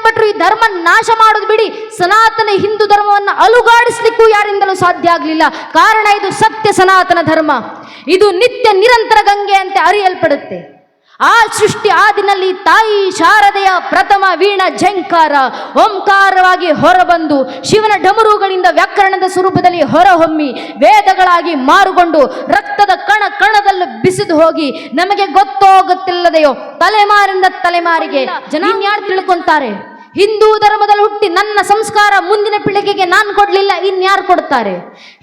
ಭಟ್ರು ಈ ಧರ್ಮ ನಾಶ ಮಾಡೋದು ಬಿಡಿ, ಸನಾತನ ಹಿಂದೂ ಧರ್ಮವನ್ನು ಅಲುಗಾಡಿಸ್ಲಿಕ್ಕೂ ಯಾರಿಂದಲೂ ಸಾಧ್ಯ ಆಗಲಿಲ್ಲ. ಕಾರಣ ಇದು ಸತ್ಯ ಸನಾತನ ಧರ್ಮ, ಇದು ನಿತ್ಯ ನಿರಂತರ ಗಂಗೆ ಅಂತ ಅರಿಯಲ್ಪಡುತ್ತೆ. ಆ ಸೃಷ್ಟಿ ಆದಿನಲ್ಲಿ ತಾಯಿ ಶಾರದೆಯ ಪ್ರಥಮ ವೀಣ ಝಂಕಾರ ಓಂಕಾರವಾಗಿ ಹೊರಬಂದು ಶಿವನ ಡಮರುಗಳಿಂದ ವ್ಯಾಕರಣದ ಸ್ವರೂಪದಲ್ಲಿ ಹೊರಹೊಮ್ಮಿ ವೇದಗಳಾಗಿ ಮಾರುಗೊಂಡು ರಕ್ತದ ಕಣ ಕಣದಲ್ಲೂ ಬಿಸಿದು ಹೋಗಿ ನಮಗೆ ಗೊತ್ತೋ ಗೊತ್ತಿಲ್ಲದೆಯೋ ತಲೆಮಾರಿಂದ ತಲೆಮಾರಿಗೆ ಜನ ಯಾರು ತಿಳ್ಕೊಂತಾರೆ? ಹಿಂದೂ ಧರ್ಮದಲ್ಲಿ ಹುಟ್ಟಿ ನನ್ನ ಸಂಸ್ಕಾರ ಮುಂದಿನ ಪೀಳಿಗೆಗೆ ನಾನು ಕೊಡ್ಲಿಲ್ಲ, ಇನ್ಯಾರು ಕೊಡ್ತಾರೆ?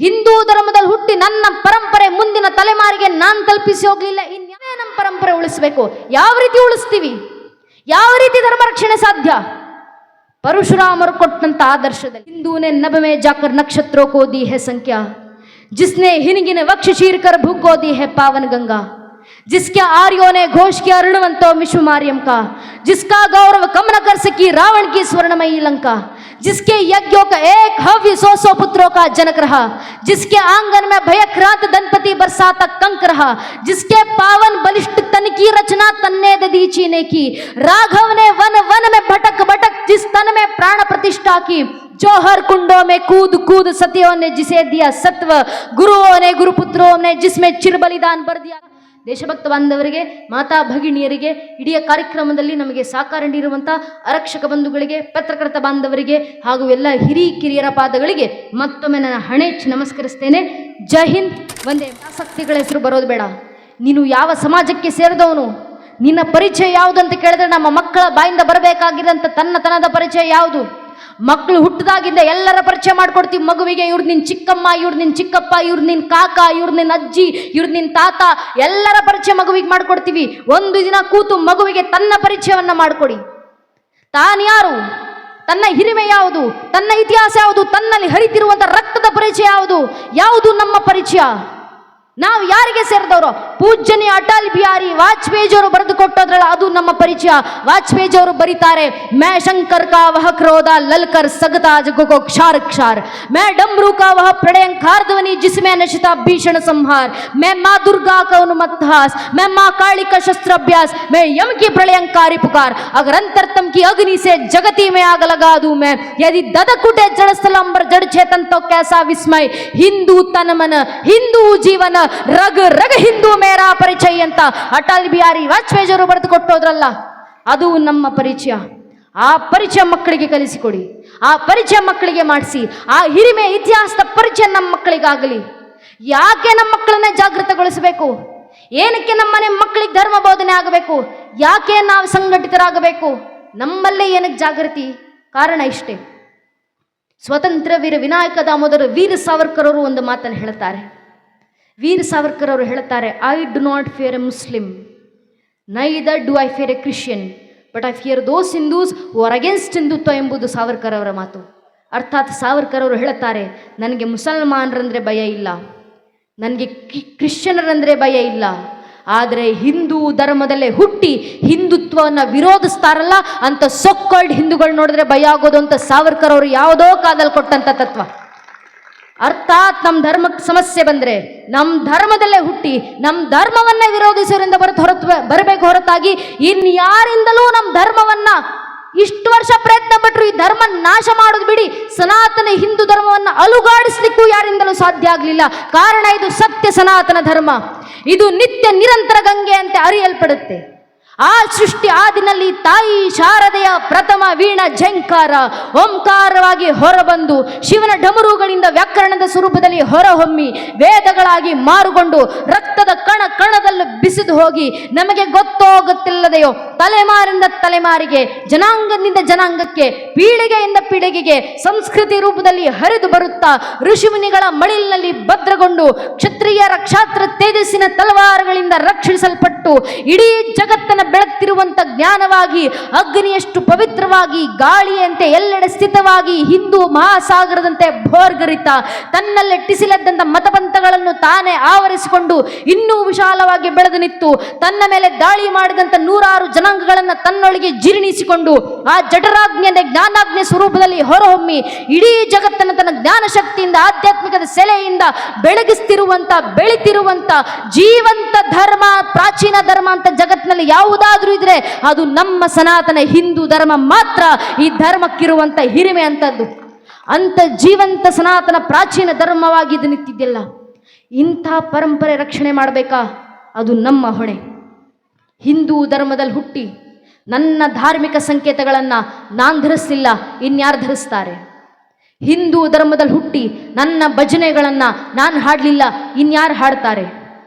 ಹಿಂದೂ ಧರ್ಮದಲ್ಲಿ ಹುಟ್ಟಿ ನನ್ನ ಪರಂಪರೆ ಮುಂದಿನ ತಲೆಮಾರಿಗೆ ನಾನು ತಲುಪಿಸಿ ಹೋಗ್ಲಿಲ್ಲ, ಇನ್ಯಾವೇ ನಮ್ಮ ಪರಂಪರೆ ಉಳಿಸ್ಬೇಕು? ಯಾವ ರೀತಿ ಉಳಿಸ್ತೀವಿ? ಯಾವ ರೀತಿ ಧರ್ಮ ರಕ್ಷಣೆ ಸಾಧ್ಯ? ಪರಶುರಾಮರು ಕೊಟ್ಟಂತ ಆದರ್ಶದಲ್ಲಿ ಹಿಂದೂನೆ ನಭಮೇ ಜಾಕರ್ ನಕ್ಷತ್ರೋ ಕೋ ದಿ ಹೇ ಸಂಖ್ಯಾ, ಜಿಸ್ನೆ ಹಿನಿಗಿನ ವಕ್ಷ ಶೀರ್ಕರ್ ಭೂಕೋ ದಿ ಹೇ ಪಾವನ ಗಂಗಾ, जिसके आर्यों ने घोष किया ऋणवंतो विश्व मारियम का, जिसका गौरव कम न कर सकी रावण की स्वर्णमयी लंका, जिसके यज्ञों का एक हव्य सौ पुत्रों का जनक रहा, जिसके आंगन में भयक्रांत दंपति बरसाता कंक रहा, जिसके पावन बलिष्ठ तन की रचना तन्ने दी चीने की, राघव ने वन वन में भटक भटक जिस तन में प्राण प्रतिष्ठा की, जो हर कुंडों में कूद कूद सतियों ने जिसे दिया सत्व, गुरुओं ने गुरुपुत्रों ने जिसमें चिर बलिदान भर दिया. ದೇಶಭಕ್ತ ಬಾಂಧವರಿಗೆ, ಮಾತಾ ಭಗಿನಿಯರಿಗೆ, ಇಡೀ ಕಾರ್ಯಕ್ರಮದಲ್ಲಿ ನಮಗೆ ಸಹಕಾರ ನೀಡಿರುವಂಥ ಆರಕ್ಷಕ ಬಂಧುಗಳಿಗೆ, ಪತ್ರಕರ್ತ ಬಾಂಧವರಿಗೆ ಹಾಗೂ ಎಲ್ಲ ಹಿರಿಕಿರಿಯರ ಪಾದಗಳಿಗೆ ಮತ್ತೊಮ್ಮೆ ನನ್ನ ಹಣೆಚ್ಚಿ ನಮಸ್ಕರಿಸ್ತೇನೆ. ಜೈ ಹಿಂದ್, ಒಂದೇ. ಆಸಕ್ತಿಗಳ ಹೆಸರು ಬರೋದು ಬೇಡ. ನೀನು ಯಾವ ಸಮಾಜಕ್ಕೆ ಸೇರಿದವನು, ನಿನ್ನ ಪರಿಚಯ ಯಾವುದು ಅಂತ ಕೇಳಿದ್ರೆ ನಮ್ಮ ಮಕ್ಕಳ ಬಾಯಿಂದ ಬರಬೇಕಾಗಿದ್ದಂಥ ತನ್ನತನದ ಪರಿಚಯ ಯಾವುದು? ಮಕ್ಕಳು ಹುಟ್ಟಿದಾಗಿಂದ ಎಲ್ಲರ ಪರಿಚಯ ಮಾಡ್ಕೊಡ್ತೀವಿ ಮಗುವಿಗೆ. ಇವ್ರು ನಿನ್ನ ಚಿಕ್ಕಮ್ಮ, ಇವ್ರು ನಿನ್ನ ಚಿಕ್ಕಪ್ಪ, ಇವ್ರು ನಿನ್ನ ಕಾಕ, ಇವ್ರು ನಿನ್ನ ಅಜ್ಜಿ, ಇವ್ರು ನಿನ್ನ ತಾತ, ಎಲ್ಲರ ಪರಿಚಯ ಮಗುವಿಗೆ ಮಾಡ್ಕೊಡ್ತೀವಿ. ಒಂದು ದಿನ ಕೂತು ಮಗುವಿಗೆ ತನ್ನ ಪರಿಚಯವನ್ನ ಮಾಡಿಕೊಡಿ. ತಾನ್ಯಾರು, ತನ್ನ ಹಿರಿಮೆ ಯಾವುದು, ತನ್ನ ಇತಿಹಾಸ ಯಾವುದು, ತನ್ನಲ್ಲಿ ಹರಿತಿರುವಂಥ ರಕ್ತದ ಪರಿಚಯ ಯಾವುದು, ಯಾವುದು ನಮ್ಮ ಪರಿಚಯ, ನಾವು ಯಾರಿಗೆ ಸೇರಿದವರು? ಪೂಜ್ಯನಿ ಅಟಲ್ ಬಿಹಾರಿ ವಾಜಪೇಯಿಯವರು ಬರೆದು ಕೊಟ್ಟೋದ್ರಲ್ಲ, ಅದು ನಮ್ಮ ಪರಿಚಯ. ವಾಜಪೇಯಿಯವರು ಬರೀತಾರೆ, ಮೈ ಶಂಕರ್ ಕಾ ವಹ ಕ್ರೋಧ ಲಲ್ಕರ್ ಸಗತಾ ಜಗೋ ಕೋ ಕ್ಷಾರ್ ಕ್ಷಾರ್, ಮೈ ಡಮ್ರು ಕಾ ವಹ ಪ್ರಳಯಂಕಾರ ಧ್ವನಿ ಜಿಸ್ಮೆ ನಶಿತಾ ಭೀಷಣ ಸಂಹಾರ್, ಮೈ ಮಾ ದುರ್गा का उन्मत्त हास, मैं माँ काली का शस्त्र अभ्यास, मैं यम की प्रलयंकारी पुकार, अगर अंतरतम की अग्नि से जगती में आग लगा दूं मैं, यदि ददकुटे जड़ स्थल अंबर जड़ चेतन तो कैसा विस्मय, हिंदू तन मन हिंदू जीवन ರಗ ರಗ ಹಿಂದೂ ಮೇರಾ ಪರಿಚಯ ಅಂತ ಅಟಲ್ ಬಿಹಾರಿ ವಾಜಪೇಯಿಯವರು ಬರೆದು ಕೊಟ್ಟೋದ್ರಲ್ಲ, ಅದು ನಮ್ಮ ಪರಿಚಯ. ಆ ಪರಿಚಯ ಮಕ್ಕಳಿಗೆ ಕಲಿಸಿಕೊಡಿ, ಆ ಪರಿಚಯ ಮಕ್ಕಳಿಗೆ ಮಾಡಿಸಿ. ಆ ಹಿರಿಮೆ ಇತಿಹಾಸದ ಪರಿಚಯ ನಮ್ಮ ಮಕ್ಕಳಿಗಾಗಲಿ. ಯಾಕೆ ನಮ್ಮ ಮಕ್ಕಳನ್ನ ಜಾಗೃತಗೊಳಿಸಬೇಕು? ಏನಕ್ಕೆ ನಮ್ಮನೆ ಮಕ್ಕಳಿಗೆ ಧರ್ಮ ಬೋಧನೆ ಆಗಬೇಕು? ಯಾಕೆ ನಾವು ಸಂಘಟಿತರಾಗಬೇಕು? ನಮ್ಮಲ್ಲೇ ಏನಕ್ಕೆ ಜಾಗೃತಿ? ಕಾರಣ ಇಷ್ಟೇ. ಸ್ವತಂತ್ರ ವೀರ ವಿನಾಯಕ ದಾಮೋದರ ವೀರ ಸಾವರ್ಕರ್ ಅವರು ಒಂದು ಮಾತನ್ನು ಹೇಳ್ತಾರೆ. ವೀರ್ ಸಾವರ್ಕರ್ ಅವರು ಹೇಳ್ತಾರೆ, I do not fear A Muslim, neither do I fear A Christian, but I fear those Hindus who are against Hindutva ಎಂಬುದು ಸಾವರ್ಕರ್ ಅವರ ಮಾತು. ಅರ್ಥಾತ್ ಸಾವರ್ಕರ್ ಅವರು ಹೇಳುತ್ತಾರೆ, ನನಗೆ ಮುಸಲ್ಮಾನರಂದರೆ ಭಯ ಇಲ್ಲ, ನನಗೆ ಕ್ರಿಶ್ಚಿಯನರಂದರೆ ಭಯ ಇಲ್ಲ, ಆದರೆ ಹಿಂದೂ ಧರ್ಮದಲ್ಲೇ ಹುಟ್ಟಿ ಹಿಂದುತ್ವವನ್ನು ವಿರೋಧಿಸ್ತಾರಲ್ಲ ಅಂತ ಸೊಕ್ಕಾಲ್ಡ್ ಹಿಂದೂಗಳು ನೋಡಿದ್ರೆ ಭಯ ಆಗೋದು ಅಂತ ಸಾವರ್ಕರ್ ಅವರು ಯಾವುದೋ ಕಾಲದಲ್ಲಿ ಕೊಟ್ಟಂಥ ತತ್ವ. ಅರ್ಥಾತ್ ನಮ್ಮ ಧರ್ಮಕ್ಕೆ ಸಮಸ್ಯೆ ಬಂದರೆ ನಮ್ಮ ಧರ್ಮದಲ್ಲೇ ಹುಟ್ಟಿ ನಮ್ಮ ಧರ್ಮವನ್ನೇ ವಿರೋಧಿಸೋರಿಂದ ಬರಬೇಕು ಹೊರತಾಗಿ ಇನ್ಯಾರಿಂದಲೂ ನಮ್ಮ ಧರ್ಮವನ್ನ ಇಷ್ಟು ವರ್ಷ ಪ್ರಯತ್ನ ಪಟ್ಟರು ಈ ಧರ್ಮ ನಾಶ ಮಾಡೋದು ಬಿಡಿ, ಸನಾತನ ಹಿಂದೂ ಧರ್ಮವನ್ನು ಅಲುಗಾಡಿಸ್ಲಿಕ್ಕೂ ಯಾರಿಂದಲೂ ಸಾಧ್ಯ ಆಗಲಿಲ್ಲ. ಕಾರಣ ಇದು ಸತ್ಯ ಸನಾತನ ಧರ್ಮ, ಇದು ನಿತ್ಯ ನಿರಂತರ ಗಂಗೆ ಅಂತ ಅರಿಯಲ್ಪಡುತ್ತೆ. ಆ ಸೃಷ್ಟಿ ಆದಿನಲ್ಲಿ ತಾಯಿ ಶಾರದೆಯ ಪ್ರಥಮ ವೀಣ ಝಂಕಾರ ಓಂಕಾರವಾಗಿ ಹೊರಬಂದು ಶಿವನ ಡಮರುಗಳಿಂದ ವ್ಯಾಕರಣದ ಸ್ವರೂಪದಲ್ಲಿ ಹೊರಹೊಮ್ಮಿ ವೇದಗಳಾಗಿ ಮಾರುಗೊಂಡು ರಕ್ತದ ಕಣ ಕಣದಲ್ಲೂ ಬಿಸಿದು ಹೋಗಿ ನಮಗೆ ಗೊತ್ತೋ ಗೊತ್ತಿಲ್ಲದೆಯೋ ತಲೆಮಾರಿಂದ ತಲೆಮಾರಿಗೆ, ಜನಾಂಗದಿಂದ ಜನಾಂಗಕ್ಕೆ, ಪೀಳಿಗೆಯಿಂದ ಪೀಳಿಗೆಗೆ ಸಂಸ್ಕೃತಿ ರೂಪದಲ್ಲಿ ಹರಿದು ಬರುತ್ತಾ ಋಷಿಮುನಿಗಳ ಮಳಿಲಿನಲ್ಲಿ ಭದ್ರಗೊಂಡು ಕ್ಷತ್ರಿಯರ ಕ್ಷಾತ್ರ ತೇಜಸ್ಸಿನ ತಲವಾರುಗಳಿಂದ ರಕ್ಷಿಸಲ್ಪಟ್ಟು ಇಡೀ ಜಗತ್ತನ್ನು ಬೆಳಗ್ತಿರುವಂತ ಜ್ಞಾನವಾಗಿ ಅಗ್ನಿಯಷ್ಟು ಪವಿತ್ರವಾಗಿ ಗಾಳಿಯಂತೆ ಎಲ್ಲೆಡೆ ಸ್ಥಿತವಾಗಿ ಹಿಂದೂ ಮಹಾಸಾಗರದಂತೆ ಭೋರ್ಗರಿತ ತನ್ನಲ್ಲೇ ಟಿಸಿಲದ್ದಂತ ಮತಪಂಥಗಳನ್ನು ತಾನೇ ಆವರಿಸಿಕೊಂಡು ಇನ್ನೂ ವಿಶಾಲವಾಗಿ ಬೆಳೆದು ನಿಂತು ತನ್ನ ಮೇಲೆ ದಾಳಿ ಮಾಡಿದಂತ ನೂರಾರು ಜನ ಗುಣಾಂಗಗಳನ್ನು ತನ್ನೊಳಗೆ ಜೀರ್ಣಿಸಿಕೊಂಡು ಆ ಜಠರಾಜ್ಞೆ ಜ್ಞಾನಾಜ್ಞೆ ಸ್ವರೂಪದಲ್ಲಿ ಹೊರಹೊಮ್ಮಿ ಇಡೀ ಜಗತ್ತನ್ನು ತನ್ನ ಜ್ಞಾನ ಶಕ್ತಿಯಿಂದ ಆಧ್ಯಾತ್ಮಿಕದ ಸೆಲೆಯಿಂದ ಬೆಳಿತಿರುವಂತ ಜೀವಂತ ಧರ್ಮ, ಪ್ರಾಚೀನ ಧರ್ಮ ಅಂತ ಜಗತ್ತಿನಲ್ಲಿ ಯಾವುದಾದ್ರೂ ಇದ್ರೆ ಅದು ನಮ್ಮ ಸನಾತನ ಹಿಂದೂ ಧರ್ಮ ಮಾತ್ರ. ಈ ಧರ್ಮಕ್ಕಿರುವಂತ ಹಿರಿಮೆ ಅಂತದ್ದು. ಅಂತ ಜೀವಂತ ಸನಾತನ ಪ್ರಾಚೀನ ಧರ್ಮವಾಗಿ ಇದು ನಿಂತಿದ್ದಿಲ್ಲ. ಇಂಥ ಪರಂಪರೆ ರಕ್ಷಣೆ ಮಾಡಬೇಕಾ? ಅದು ನಮ್ಮ ಹೊಣೆ. ಹಿಂದೂ ಧರ್ಮದಲ್ಲಿ ಹುಟ್ಟಿ ನನ್ನ ಧಾರ್ಮಿಕ ಸಂಕೇತಗಳನ್ನು ನಾನು ಧರಿಸಲಿಲ್ಲ, ಇನ್ಯಾರು ಧರಿಸ್ತಾರೆ? ಹಿಂದೂ ಧರ್ಮದಲ್ಲಿ ಹುಟ್ಟಿ ನನ್ನ ಭಜನೆಗಳನ್ನು ನಾನು ಹಾಡಲಿಲ್ಲ, ಇನ್ಯಾರು ಹಾಡ್ತಾರೆ?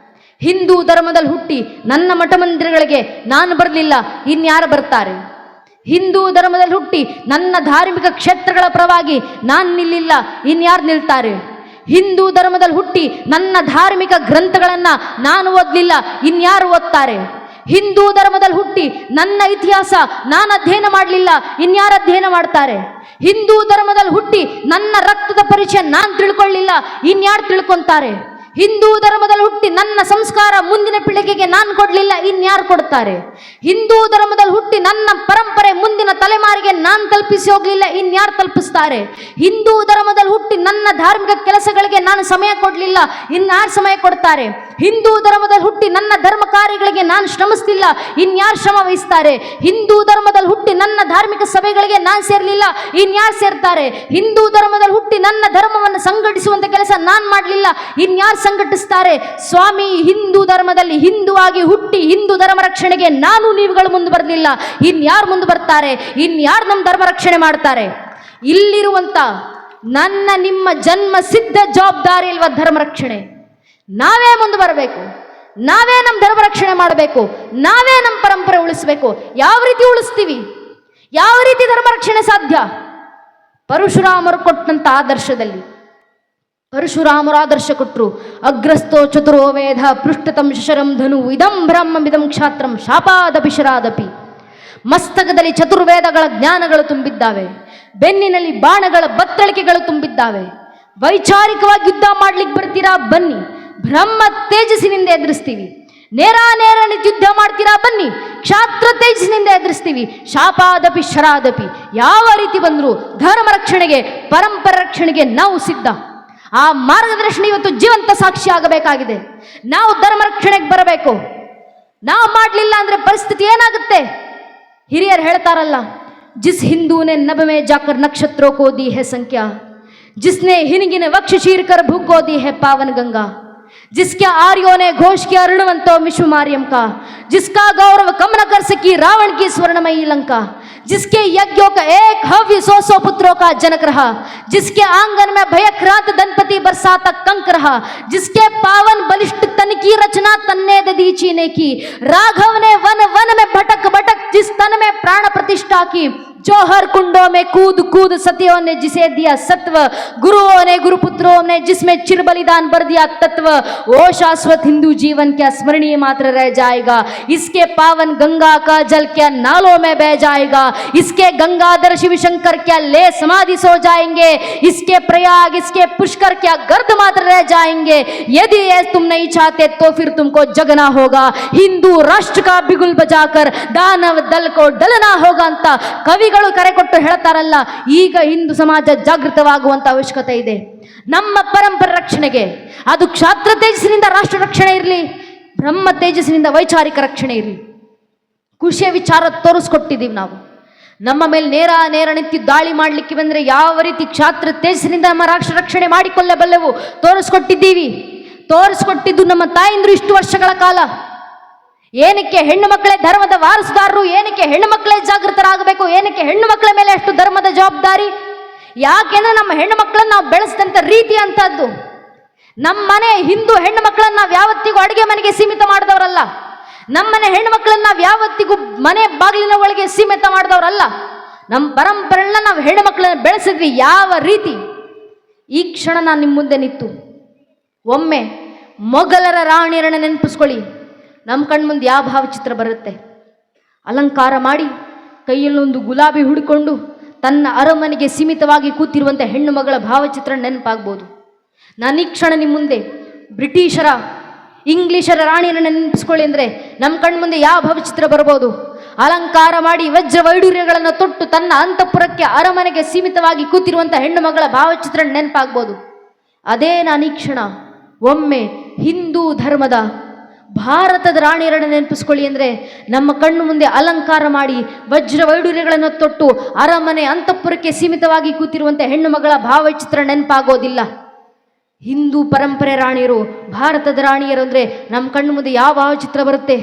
ಹಿಂದೂ ಧರ್ಮದಲ್ಲಿ ಹುಟ್ಟಿ ನನ್ನ ಮಠ ಮಂದಿರಗಳಿಗೆ ನಾನು ಬರಲಿಲ್ಲ, ಇನ್ಯಾರು ಬರ್ತಾರೆ? ಹಿಂದೂ ಧರ್ಮದಲ್ಲಿ ಹುಟ್ಟಿ ನನ್ನ ಧಾರ್ಮಿಕ ಕ್ಷೇತ್ರಗಳ ಪರವಾಗಿ ನಾನು ನಿಲ್ಲಿಲ್ಲ, ಇನ್ಯಾರು ನಿಲ್ತಾರೆ? ಹಿಂದೂ ಧರ್ಮದಲ್ಲಿ ಹುಟ್ಟಿ ನನ್ನ ಧಾರ್ಮಿಕ ಗ್ರಂಥಗಳನ್ನು ನಾನು ಓದಲಿಲ್ಲ, ಇನ್ಯಾರು ಓದ್ತಾರೆ? ಹಿಂದೂ ಧರ್ಮದಲ್ಲಿ ಹುಟ್ಟಿ ನನ್ನ ಇತಿಹಾಸ ನಾನು ಅಧ್ಯಯನ ಮಾಡಲಿಲ್ಲ, ಇನ್ಯಾರು ಅಧ್ಯಯನ ಮಾಡ್ತಾರೆ? ಹಿಂದೂ ಧರ್ಮದಲ್ಲಿ ಹುಟ್ಟಿ ನನ್ನ ರಕ್ತದ ಪರಿಚಯ ನಾನು ತಿಳ್ಕೊಳ್ಳಿಲ್ಲ, ಇನ್ಯಾರು ತಿಳ್ಕೊಂತಾರೆ? ಹಿಂದೂ ಧರ್ಮದಲ್ಲಿ ಹುಟ್ಟಿ ನನ್ನ ಸಂಸ್ಕಾರ ಮುಂದಿನ ಪೀಳಿಗೆಗೆ ನಾನು ಕೊಡಲಿಲ್ಲ, ಇನ್ಯಾರು ಕೊಡ್ತಾರೆ? ಹಿಂದೂ ಧರ್ಮದಲ್ಲಿ ಹುಟ್ಟಿ ನನ್ನ ಪರಂಪರೆ ಮುಂದಿನ ತಲೆಮಾರಿಗೆ ನಾನು ತಲುಪಿಸಿ ಹೋಗಲಿಲ್ಲ, ಇನ್ಯಾರು ತಲುಪಿಸ್ತಾರೆ? ಹಿಂದೂ ಧರ್ಮದಲ್ಲಿ ಹುಟ್ಟಿ ನನ್ನ ಧಾರ್ಮಿಕ ಕೆಲಸಗಳಿಗೆ ನಾನು ಸಮಯ ಕೊಡಲಿಲ್ಲ, ಇನ್ಯಾರು ಸಮಯ ಕೊಡ್ತಾರೆ? ಹಿಂದೂ ಧರ್ಮದಲ್ಲಿ ಹುಟ್ಟಿ ನನ್ನ ಧರ್ಮ ಕಾರ್ಯಗಳಿಗೆ ನಾನು ಶ್ರಮಿಸ್ತಿಲ್ಲ, ಇನ್ಯಾರು ಶ್ರಮ ವಹಿಸ್ತಾರೆ? ಹಿಂದೂ ಧರ್ಮದಲ್ಲಿ ಹುಟ್ಟಿ ನನ್ನ ಧಾರ್ಮಿಕ ಸಭೆಗಳಿಗೆ ನಾನು ಸೇರಲಿಲ್ಲ, ಇನ್ಯಾರು ಸೇರ್ತಾರೆ? ಹಿಂದೂ ಧರ್ಮದಲ್ಲಿ ಹುಟ್ಟಿ ನನ್ನ ಧರ್ಮವನ್ನು ಸಂಘಟಿಸುವಂತ ಕೆಲಸ ನಾನು ಮಾಡಲಿಲ್ಲ, ಇನ್ಯಾರು ಸಂಘಟಿಸ್ತಾರೆ? ಸ್ವಾಮಿ, ಹಿಂದೂ ಧರ್ಮದಲ್ಲಿ ಹಿಂದುವಾಗಿ ಹುಟ್ಟಿ ಹಿಂದೂ ಧರ್ಮ ರಕ್ಷಣೆಗೆ ನಾನು ನೀವುಗಳು ಮುಂದೆ ಬರಲಿಲ್ಲ, ಇನ್ಯಾರು ಮುಂದೆ ಬರ್ತಾರೆ? ಇನ್ಯಾರು ನಮ್ಮ ಧರ್ಮ ರಕ್ಷಣೆ ಮಾಡ್ತಾರೆ? ಇಲ್ಲಿರುವಂತ ನನ್ನ ನಿಮ್ಮ ಜನ್ಮ ಸಿದ್ಧ ಜವಾಬ್ದಾರಿ ಇಲ್ವಾ ಧರ್ಮ ರಕ್ಷಣೆ? ನಾವೇ ಮುಂದೆ ಬರಬೇಕು, ನಾವೇ ನಮ್ಮ ಧರ್ಮ ರಕ್ಷಣೆ ಮಾಡಬೇಕು, ನಾವೇ ನಮ್ಮ ಪರಂಪರೆ ಉಳಿಸಬೇಕು. ಯಾವ ರೀತಿ ಉಳಿಸ್ತೀವಿ? ಯಾವ ರೀತಿ ಧರ್ಮ ರಕ್ಷಣೆ ಸಾಧ್ಯ? ಪರಶುರಾಮರು ಕೊಟ್ಟಂತ ಆದರ್ಶದಲ್ಲಿ ಪರಶುರಾಮರು ಆದರ್ಶ ಕೊಟ್ಟರು. ಅಗ್ರಸ್ಥೋ ಚತುರೋ ವೇದ ಪೃಷ್ಠತಂ ಶಶರಂ ಧನು ಇದಂ ಬ್ರಹ್ಮಮಿದಂ ಕ್ಷಾತ್ರಂ ಶಾಪಾದಪಿ ಶರಾದಪಿ. ಮಸ್ತಕದಲ್ಲಿ ಚತುರ್ವೇದಗಳ ಜ್ಞಾನಗಳು ತುಂಬಿದ್ದಾವೆ, ಬೆನ್ನಿನಲ್ಲಿ ಬಾಣಗಳ ಬತ್ತಳಿಕೆಗಳು ತುಂಬಿದ್ದಾವೆ. ವೈಚಾರಿಕವಾಗಿ ಯುದ್ಧ ಮಾಡ್ಲಿಕ್ಕೆ ಬರ್ತೀರಾ? ಬನ್ನಿ, ಬ್ರಹ್ಮ ತೇಜಸ್ಸಿನಿಂದ ಎದುರಿಸ್ತೀವಿ. ನೇರ ಯುದ್ಧ ಮಾಡ್ತೀರಾ? ಬನ್ನಿ, ಕ್ಷಾತ್ರ ತೇಜಸ್ಸಿನಿಂದ ಎದುರಿಸ್ತೀವಿ. ಶಾಪಾದಪಿ ಶರಾದಪಿ. ಯಾವ ರೀತಿ ಬಂದ್ರು ಧರ್ಮ ರಕ್ಷಣೆಗೆ, ಪರಂಪರೆ ರಕ್ಷಣೆಗೆ ನಾವು ಸಿದ್ಧ. ಆ ಮಾರ್ಗದರ್ಶನ ಇವತ್ತು ಜೀವಂತ ಸಾಕ್ಷಿ ಆಗಬೇಕಾಗಿದೆ. ನಾವು ಧರ್ಮ ರಕ್ಷಣೆಗೆ ಬರಬೇಕು. ನಾವು ಮಾಡಲಿಲ್ಲ ಅಂದ್ರೆ ಪರಿಸ್ಥಿತಿ ಏನಾಗುತ್ತೆ? ಹಿರಿಯರು ಹೇಳ್ತಾರಲ್ಲ, ಜಿಸ್ ಹಿಂದೂನೆ ನಭ ಮೇ ಜಾಕರ್ ನಕ್ಷತ್ರೋ ಕೋ ದಿ ಹೇ ಸಂಖ್ಯಾ, जिसने हिनगिन वक्ष चीर कर भूख को दी है पावन गंगा, जिसके आर्यों ने घोष किया ऋणवंतो विश्व मारियम का, जिसका गौरव कम न कर सकी रावण की स्वर्णमयी लंका, जिसके यज्ञों का एक हव्य सौ पुत्रों का जनक रहा, जिसके आंगन में भयक्रांत दंपति बरसाता कंक रहा, जिसके पावन बलिष्ठ तन की रचना तन्ने दी चीने की, राघव ने वन वन में भटक भटक जिस तन में प्राण प्रतिष्ठा की, जो हर कुंडों में कूद कूद सतियों ने जिसे दिया सत्व, गुरुओं ने गुरुपुत्रों ने जिसमें चिर बलिदान भर दिया तत्व, वो शाश्वत हिंदू जीवन क्या स्मरणीय मात्र रह जाएगा, इसके पावन गंगा का जल क्या नालों में बह जाएगा, इसके गंगाधर शिव शंकर क्या ले समाधि सो जाएंगे, इसके प्रयाग इसके पुष्कर क्या गर्द मात्र रह जाएंगे, यदि ये तुम नहीं चाहते तो फिर तुमको जगना होगा, हिंदू राष्ट्र का बिगुल बजाकर दानव दल को डलना होगा ಅಂತ ಕವಿಗಳು ಕರೆ ಕೊಟ್ಟು ಹೇಳ್ತಾರಲ್ಲ. ಈಗ ಹಿಂದೂ ಸಮಾಜ ಜಾಗೃತವಾಗುವಂತ ಅವಶ್ಯಕತೆ ಇದೆ. ನಮ್ಮ ಪರಂಪರೆ ರಕ್ಷಣೆಗೆ ಅದು ಕ್ಷಾತ್ರ ತೇಜಸ್ಸಿನಿಂದ ರಾಷ್ಟ್ರ ರಕ್ಷಣೆ ಇರಲಿ, ಬ್ರಹ್ಮ ತೇಜಸ್ಸಿನಿಂದ ವೈಚಾರಿಕ ರಕ್ಷಣೆ ಇರಲಿ. ಖುಷಿಯ ವಿಚಾರ ತೋರಿಸ್ಕೊಟ್ಟಿದ್ದೀವಿ ನಾವು. ನಮ್ಮ ಮೇಲೆ ನೇರ ನಿಂತು ದಾಳಿ ಮಾಡಲಿಕ್ಕೆ ಬಂದರೆ ಯಾವ ರೀತಿ ಕ್ಷಾತ್ರ ತೇಜಸ್ಸಿನಿಂದ ನಮ್ಮ ರಾಷ್ಟ್ರ ರಕ್ಷಣೆ ಮಾಡಿಕೊಳ್ಳಬಲ್ಲೆವು ತೋರಿಸ್ಕೊಟ್ಟಿದ್ದೀವಿ. ತೋರಿಸ್ಕೊಟ್ಟಿದ್ದು ನಮ್ಮ ತಾಯಿಂದ್ರು ಇಷ್ಟು ವರ್ಷಗಳ ಕಾಲ. ಏನಕ್ಕೆ ಹೆಣ್ಣು ಮಕ್ಕಳೇ ಧರ್ಮದ ವಾರಸುದಾರರು, ಏನಕ್ಕೆ ಹೆಣ್ಣು ಮಕ್ಕಳೇ ಜಾಗೃತರಾಗಬೇಕು, ಏನಕ್ಕೆ ಹೆಣ್ಣು ಮಕ್ಕಳ ಮೇಲೆ ಅಷ್ಟು ಧರ್ಮದ ಜವಾಬ್ದಾರಿ? ಯಾಕೆಂದ್ರೆ ನಮ್ಮ ಹೆಣ್ಣು ಮಕ್ಕಳನ್ನ ನಾವು ಬೆಳೆಸಿದಂಥ ರೀತಿ ಅಂತದ್ದು. ನಮ್ಮ ಮನೆ ಹಿಂದೂ ಹೆಣ್ಣು ಮಕ್ಕಳನ್ನ ನಾವು ಯಾವತ್ತಿಗೂ ಅಡುಗೆ ಮನೆಗೆ ಸೀಮಿತ ಮಾಡಿದವರಲ್ಲ. ನಮ್ಮನೆ ಹೆಣ್ಣು ಮಕ್ಕಳನ್ನ ನಾವು ಯಾವತ್ತಿಗೂ ಮನೆ ಬಾಗಿಲಿನ ಒಳಗೆ ಸೀಮಿತ ಮಾಡಿದವರಲ್ಲ. ನಮ್ಮ ಪರಂಪರೆಗಳನ್ನ ನಾವು ಹೆಣ್ಣು ಮಕ್ಕಳನ್ನ ಬೆಳೆಸಿದ್ವಿ. ಯಾವ ರೀತಿ? ಈ ಕ್ಷಣ ನಾನು ನಿಮ್ಮ ಮುಂದೆ ನಿಂತು ಒಮ್ಮೆ ಮೊಘಲರ ರಾಣಿಯರನ್ನ ನೆನಪಿಸ್ಕೊಳ್ಳಿ. ನಮ್ಮ ಕಣ್ಮುಂದೆ ಯಾವ ಭಾವಚಿತ್ರ ಬರುತ್ತೆ? ಅಲಂಕಾರ ಮಾಡಿ ಕೈಯಲ್ಲೊಂದು ಗುಲಾಬಿ ಹುಡ್ಕೊಂಡು ತನ್ನ ಅರಮನೆಗೆ ಸೀಮಿತವಾಗಿ ಕೂತಿರುವಂಥ ಹೆಣ್ಣು ಮಗಳ ಭಾವಚಿತ್ರ ನೆನಪಾಗ್ಬೋದು. ನಾನು ಈ ಕ್ಷಣ ನಿಮ್ಮ ಮುಂದೆ ಬ್ರಿಟಿಷರ ಇಂಗ್ಲಿಷರ ರಾಣಿಯರನ್ನು ನೆನಪಿಸ್ಕೊಳ್ಳಿ ಅಂದರೆ ನಮ್ಮ ಕಣ್ಮುಂದೆ ಯಾವ ಭಾವಚಿತ್ರ ಬರ್ಬೋದು? ಅಲಂಕಾರ ಮಾಡಿ ವಜ್ರ ವೈಡೂರ್ಯಗಳನ್ನು ತೊಟ್ಟು ತನ್ನ ಅಂತಃಪುರಕ್ಕೆ ಅರಮನೆಗೆ ಸೀಮಿತವಾಗಿ ಕೂತಿರುವಂಥ ಹೆಣ್ಣು ಮಗಳ ಭಾವಚಿತ್ರ ನೆನಪಾಗ್ಬೋದು. ಅದೇ ನಾನು ಈ ಕ್ಷಣ ಒಮ್ಮೆ ಹಿಂದೂ ಧರ್ಮದ ಭಾರತದ ರಾಣಿಯರನ್ನು ನೆನಪಿಸ್ಕೊಳ್ಳಿ ಅಂದರೆ ನಮ್ಮ ಕಣ್ಣು ಮುಂದೆ ಅಲಂಕಾರ ಮಾಡಿ ವಜ್ರ ವೈಡೂರ್ಯಗಳನ್ನು ತೊಟ್ಟು ಅರಮನೆ ಅಂತಃಪುರಕ್ಕೆ ಸೀಮಿತವಾಗಿ ಕೂತಿರುವಂಥ ಹೆಣ್ಣು ಮಗಳ ಭಾವಚಿತ್ರ ನೆನಪಾಗೋದಿಲ್ಲ. ಹಿಂದೂ ಪರಂಪರೆ ರಾಣಿಯರು, ಭಾರತದ ರಾಣಿಯರು ಅಂದರೆ ನಮ್ಮ ಕಣ್ಣು ಮುಂದೆ ಯಾವ ಭಾವಚಿತ್ರ ಬರುತ್ತೆ?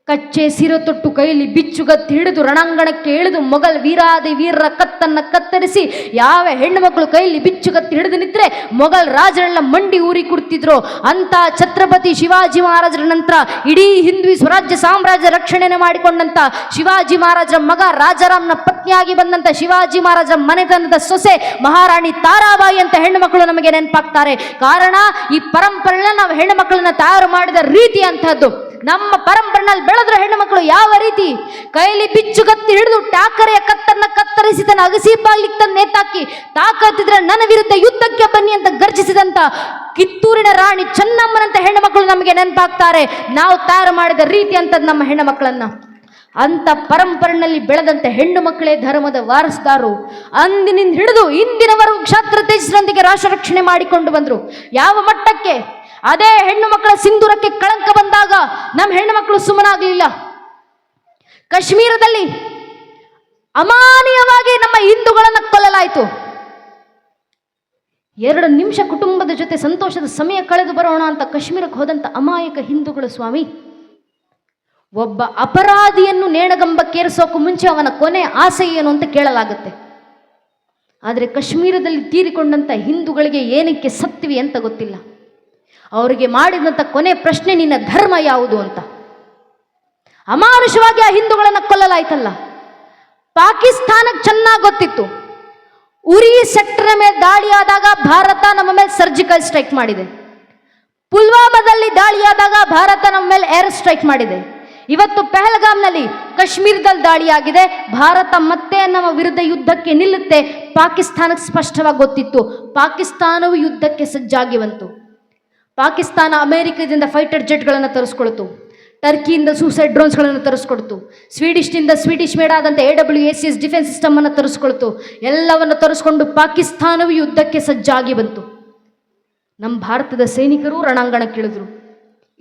ಕಚ್ಚೆ ಸಿರ ತೊಟ್ಟು ಕೈಯಲ್ಲಿ ಬಿಚ್ಚುಗತ್ತಿ ಹಿಡಿದು ರಣಾಂಗಣಕ್ಕೆ ಇಳಿದು ಮೊಘಲ್ ವೀರಾದಿ ವೀರರ ಕತ್ತನ್ನು ಕತ್ತರಿಸಿ ಯಾವ ಹೆಣ್ಣು ಮಕ್ಕಳು ಕೈಯಲ್ಲಿ ಬಿಚ್ಚುಗತ್ತಿ ಹಿಡಿದು ನಿಂತರೆ ಮೊಘಲ್ ರಾಜರೆಲ್ಲ ಮಂಡಿ ಊರಿ ಕೊಡ್ತಿದ್ರು ಅಂತ ಛತ್ರಪತಿ ಶಿವಾಜಿ ಮಹಾರಾಜರ ನಂತರ ಇಡೀ ಹಿಂದೂ ಸ್ವರಾಜ್ಯ ಸಾಮ್ರಾಜ್ಯ ರಕ್ಷಣೆಯನ್ನು ಮಾಡಿಕೊಂಡಂತ ಶಿವಾಜಿ ಮಹಾರಾಜರ ಮಗ ರಾಜಾರಾಮ್ನ ಪತ್ನಿಯಾಗಿ ಬಂದಂತ ಶಿವಾಜಿ ಮಹಾರಾಜರ ಮನೆತನದ ಸೊಸೆ ಮಹಾರಾಣಿ ತಾರಾಬಾಯಿ ಅಂತ ಹೆಣ್ಣು ಮಕ್ಕಳು ನಮಗೆ ನೆನಪಾಗ್ತಾರೆ. ಕಾರಣ ಈ ಪರಂಪರೆನ ನಾವು ಹೆಣ್ಣು ಮಕ್ಕಳನ್ನ ತಯಾರು ಮಾಡಿದ ರೀತಿ ಅಂತಹದ್ದು. ನಮ್ಮ ಪರಂಪರೆನಲ್ಲಿ ಬೆಳೆದ್ರೆ ಹೆಣ್ಣು ಮಕ್ಕಳು ಯಾವ ರೀತಿ ಕೈಲಿ ಬಿಚ್ಚುಗತ್ತಿ ಹಿಡಿದು ಟಾಕರೆಯ ಕತ್ತನ್ನ ಕತ್ತರಿಸಿ ತನ್ನ ಅಗಸಿ ಬಾಗ್ಲಿಕ್ಕೆ ತನ್ನ ನೇತಾಕಿ ತಾಕತ್ತಿದ್ರೆ ನನ್ನ ವಿರುದ್ಧ ಯುದ್ಧಕ್ಕೆ ಬನ್ನಿ ಅಂತ ಗರ್ಜಿಸಿದಂತ ಕಿತ್ತೂರಿನ ರಾಣಿ ಚೆನ್ನಮ್ಮನಂತ ಹೆಣ್ಣು ಮಕ್ಕಳು ನಮಗೆ ನೆನಪಾಗ್ತಾರೆ. ನಾವು ತಯಾರು ಮಾಡಿದ ರೀತಿ ಅಂತದ್ದು ನಮ್ಮ ಹೆಣ್ಣು ಮಕ್ಕಳನ್ನ. ಅಂತ ಪರಂಪರೆಯಲ್ಲಿ ಬೆಳೆದಂತೆ ಹೆಣ್ಣು ಮಕ್ಕಳೇ ಧರ್ಮದ ವಾರಸುದಾರರು. ಅಂದಿನಿಂದ ಹಿಡಿದು ಇಂದಿನವರೆಗೂ ಕ್ಷಾತ್ರ ತೇಜಸ್ಸಿನೊಂದಿಗೆ ರಾಷ್ಟ್ರ ರಕ್ಷಣೆ ಮಾಡಿಕೊಂಡು ಬಂದರು. ಯಾವ ಮಟ್ಟಕ್ಕೆ? ಅದೇ ಹೆಣ್ಣು ಮಕ್ಕಳ ಸಿಂಧೂರಕ್ಕೆ ಕಳಂಕ ಬಂದಾಗ ನಮ್ಮ ಹೆಣ್ಣು ಮಕ್ಕಳು ಸುಮ್ಮನಾಗಲಿಲ್ಲ. ಕಾಶ್ಮೀರದಲ್ಲಿ ಅಮಾನೀಯವಾಗಿ ನಮ್ಮ ಹಿಂದೂಗಳನ್ನು ಕೊಲ್ಲಲಾಯಿತು. 2 ನಿಮಿಷ ಕುಟುಂಬದ ಜೊತೆ ಸಂತೋಷದ ಸಮಯ ಕಳೆದು ಬರೋಣ ಅಂತ ಕಾಶ್ಮೀರಕ್ಕೆ ಹೋದಂತ ಅಮಾಯಕ ಹಿಂದೂಗಳು ಸ್ವಾಮಿ, ಒಬ್ಬ ಅಪರಾಧಿಯನ್ನು ನೇಣಗಂಬಕ್ಕೇರಿಸೋಕು ಮುಂಚೆ ಅವನ ಕೊನೆ ಆಸೆ ಏನು ಅಂತ ಕೇಳಲಾಗುತ್ತೆ. ಆದರೆ ಕಾಶ್ಮೀರದಲ್ಲಿ ತೀರಿಕೊಂಡಂತ ಹಿಂದೂಗಳಿಗೆ ಏನಕ್ಕೆ ಸತ್ವಿ ಅಂತ ಗೊತ್ತಿಲ್ಲ. ಅವರಿಗೆ ಮಾಡಿದಂಥ ಕೊನೆ ಪ್ರಶ್ನೆ ನಿನ್ನ ಧರ್ಮ ಯಾವುದು ಅಂತ. ಅಮಾನುಷವಾಗಿ ಆ ಹಿಂದೂಗಳನ್ನು ಕೊಲ್ಲಲಾಯ್ತಲ್ಲ. ಪಾಕಿಸ್ತಾನಕ್ಕೆ ಚೆನ್ನಾಗಿ ಗೊತ್ತಿತ್ತು, ಉರಿ ಸೆಕ್ಟರ್ ಮೇಲೆ ದಾಳಿಯಾದಾಗ ಭಾರತ ನಮ್ಮ ಮೇಲೆ ಸರ್ಜಿಕಲ್ ಸ್ಟ್ರೈಕ್ ಮಾಡಿದೆ. ಪುಲ್ವಾಮಾದಲ್ಲಿ ದಾಳಿಯಾದಾಗ ಭಾರತ ನಮ್ಮ ಮೇಲೆ ಏರ್ ಸ್ಟ್ರೈಕ್ ಮಾಡಿದೆ. ಇವತ್ತು ಪಹಲ್ಗಾಮ್ನಲ್ಲಿ ಕಾಶ್ಮೀರದಲ್ಲಿ ದಾಳಿಯಾಗಿದೆ. ಭಾರತ ಮತ್ತೆ ನಮ್ಮ ವಿರುದ್ಧ ಯುದ್ಧಕ್ಕೆ ನಿಲ್ಲುತ್ತೆ. ಪಾಕಿಸ್ತಾನಕ್ಕೆ ಸ್ಪಷ್ಟವಾಗಿ ಗೊತ್ತಿತ್ತು. ಪಾಕಿಸ್ತಾನವು ಯುದ್ಧಕ್ಕೆ ಸಜ್ಜಾಗಿ ಬಂತು. ಪಾಕಿಸ್ತಾನ ಅಮೆರಿಕದಿಂದ ಫೈಟರ್ ಜೆಟ್ಗಳನ್ನು ತರಿಸ್ಕೊಳ್ತು, ಟರ್ಕಿಯಿಂದ ಸೂಸೈಡ್ ಡ್ರೋನ್ಸ್ಗಳನ್ನು ತರಿಸ್ಕೊಡ್ತು, ಸ್ವೀಡಿಷ್ನಿಂದ ಸ್ವೀಡಿಷ್ ಮೇಡ್ ಆದಂಥ AWACS ಡಿಫೆನ್ಸ್ ಸಿಸ್ಟಮನ್ನು ತರಿಸ್ಕೊಳ್ತು. ಎಲ್ಲವನ್ನು ತರಿಸ್ಕೊಂಡು ಪಾಕಿಸ್ತಾನವು ಯುದ್ಧಕ್ಕೆ ಸಜ್ಜಾಗಿ ಬಂತು. ನಮ್ಮ ಭಾರತದ ಸೈನಿಕರು ರಣಾಂಗಣಕ್ಕಿಳಿದ್ರು.